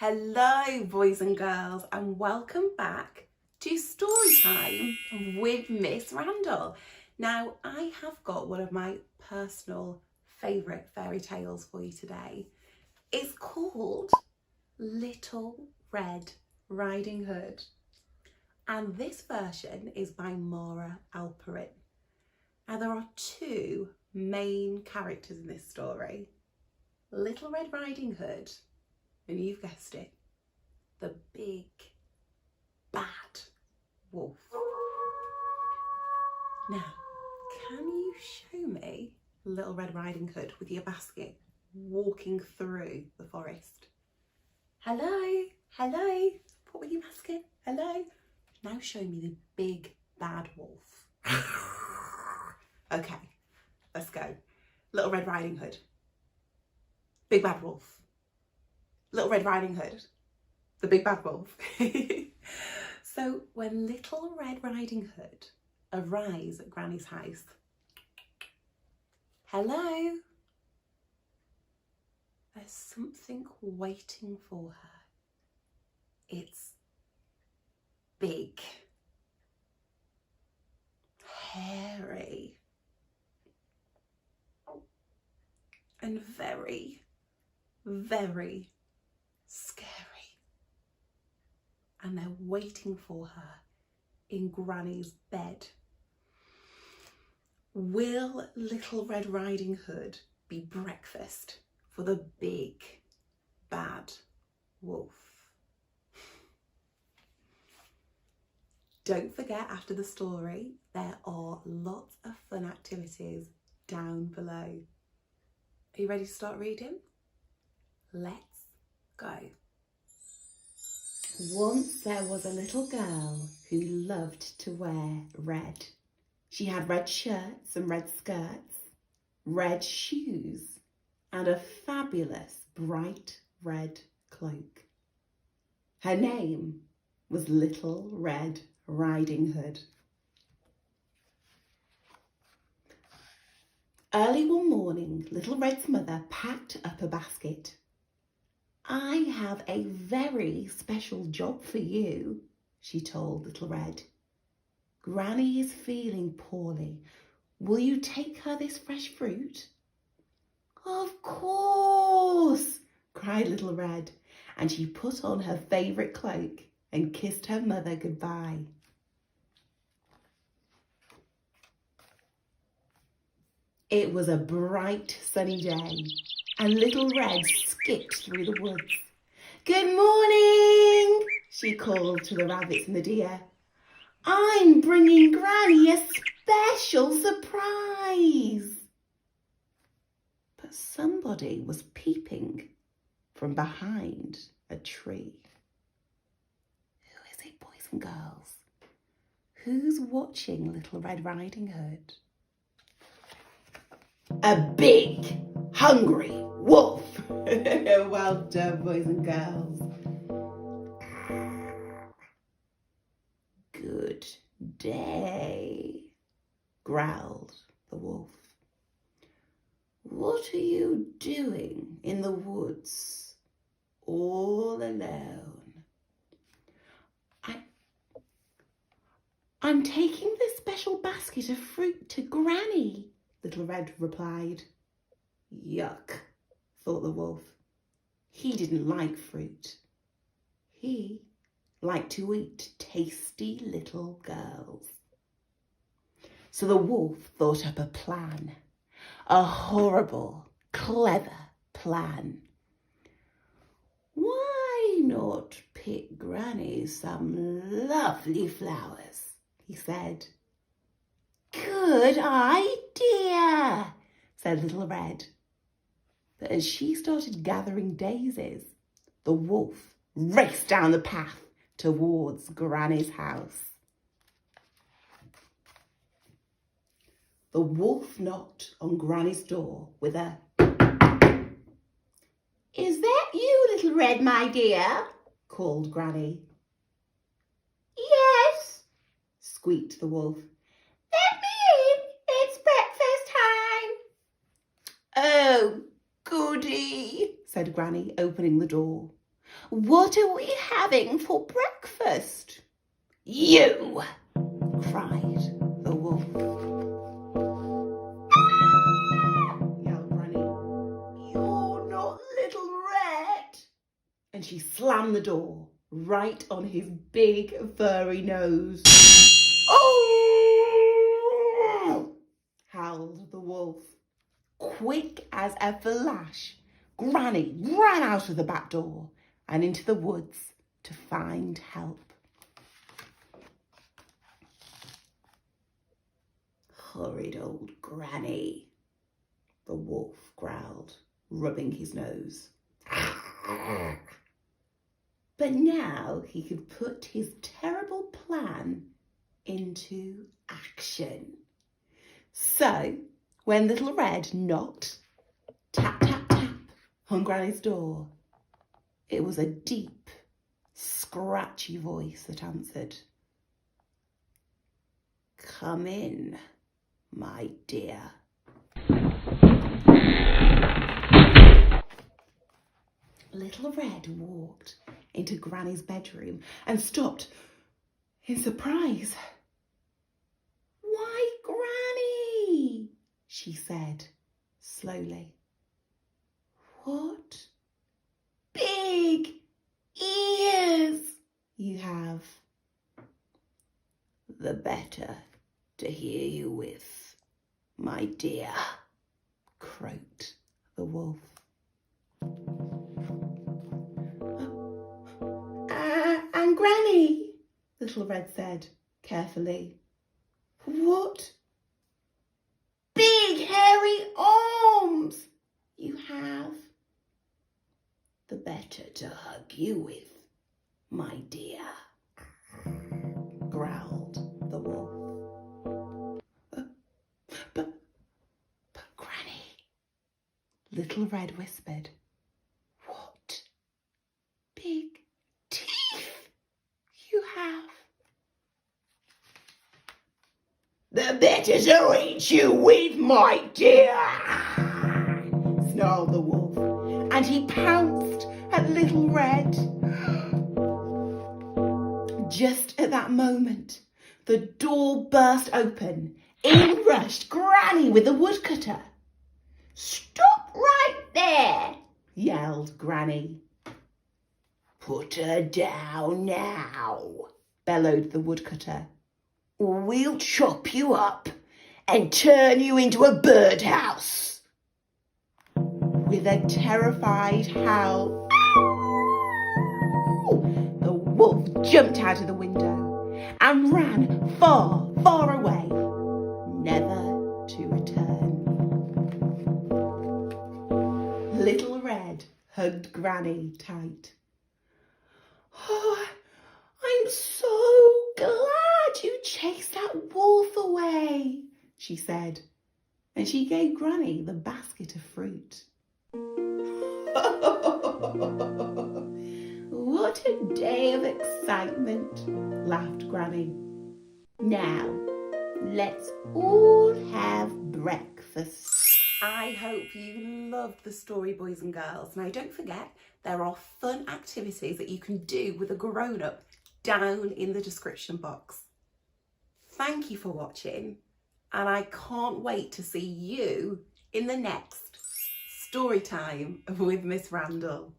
Hello boys and girls, and welcome back to Storytime with Miss Randall. Now I have got one of my personal favourite fairy tales for you today. It's called Little Red Riding Hood, and this version is by Mara Alperin. Now there are two main characters in this story, Little Red Riding Hood, and you've guessed it, the big bad wolf. Now, can you show me Little Red Riding Hood with your basket walking through the forest? Hello, hello, what with your basket? Hello. Now show me the big bad wolf. Okay, let's go. Little Red Riding Hood, big bad wolf. Little Red Riding Hood, the big bad wolf. So when Little Red Riding Hood arrives at Granny's house, hello, there's something waiting for her. It's big, hairy, and very, very scary, and they're waiting for her in Granny's bed. Will Little Red Riding Hood be breakfast for the big bad wolf? Don't forget, after the story there are lots of fun activities down below. Are you ready to start reading? Let's go. Once there was a little girl who loved to wear red. She had red shirts and red skirts, red shoes, and a fabulous bright red cloak. Her name was Little Red Riding Hood. Early one morning, Little Red's mother packed up a basket. "I have a very special job for you," she told Little Red. "Granny is feeling poorly. Will you take her this fresh fruit?" "Of course," cried Little Red, and she put on her favourite cloak and kissed her mother goodbye. It was a bright sunny day, and Little Red skipped through the woods. "Good morning," she called to the rabbits and the deer. "I'm bringing Granny a special surprise." But somebody was peeping from behind a tree. Who is it, boys and girls? Who's watching Little Red Riding Hood? A big, hungry wolf. Well done, boys and girls. Good day, growled the wolf. "What are you doing in the woods all alone?" I'm taking this special basket of fruit to Granny," Little Red replied. Yuck, thought the wolf. He didn't like fruit. He liked to eat tasty little girls. So the wolf thought up a plan, a horrible, clever plan. "Why not pick Granny some lovely flowers?" he said. "Good idea," said Little Red. But as she started gathering daisies, the wolf raced down the path towards Granny's house. The wolf knocked on Granny's door with a "Is that you, Little Red, my dear?" called Granny. "Yes," squeaked the wolf. "Let me in, it's breakfast time." "Oh, goody," said Granny, opening the door. What are we having for breakfast? You, cried the wolf. Yelled Granny. You're not Little Red. And she slammed the door right on his big furry nose. Oh! Howled the wolf. Quick as a flash, Granny ran out of the back door and into the woods to find help. Horrid old Granny, the wolf growled, rubbing his nose. But now he could put his terrible plan into action. So, when Little Red knocked, tap, tap, tap, on Granny's door, it was a deep, scratchy voice that answered. Come in, my dear. Little Red walked into Granny's bedroom and stopped in surprise. Why, Granny, she said slowly. What big ears you have. The better to hear you with, my dear, croaked the wolf. And Granny, Little Red said carefully, what big hairy arms you have. The better to hug you with, my dear, growled the wolf. But Granny, Little Red whispered, what big teeth you have. The better to eat you with, my dear, snarled the wolf, and he pounced at Little Red. Just at that moment, the door burst open. In rushed Granny with the woodcutter. Stop right there, yelled Granny. Put her down now, bellowed the woodcutter. We'll chop you up and turn you into a birdhouse. With a terrified howl, the wolf jumped out of the window and ran far, far away, never to return. Little Red hugged Granny tight. Oh, I'm so glad you chased that wolf away, she said, and she gave Granny the basket of fruit. What a day of excitement, laughed Granny. Now, let's all have breakfast. I hope you loved the story, boys and girls. Now, don't forget, there are fun activities that you can do with a grown-up down in the description box. Thank you for watching, and I can't wait to see you in the next Storytime with Miss Randall.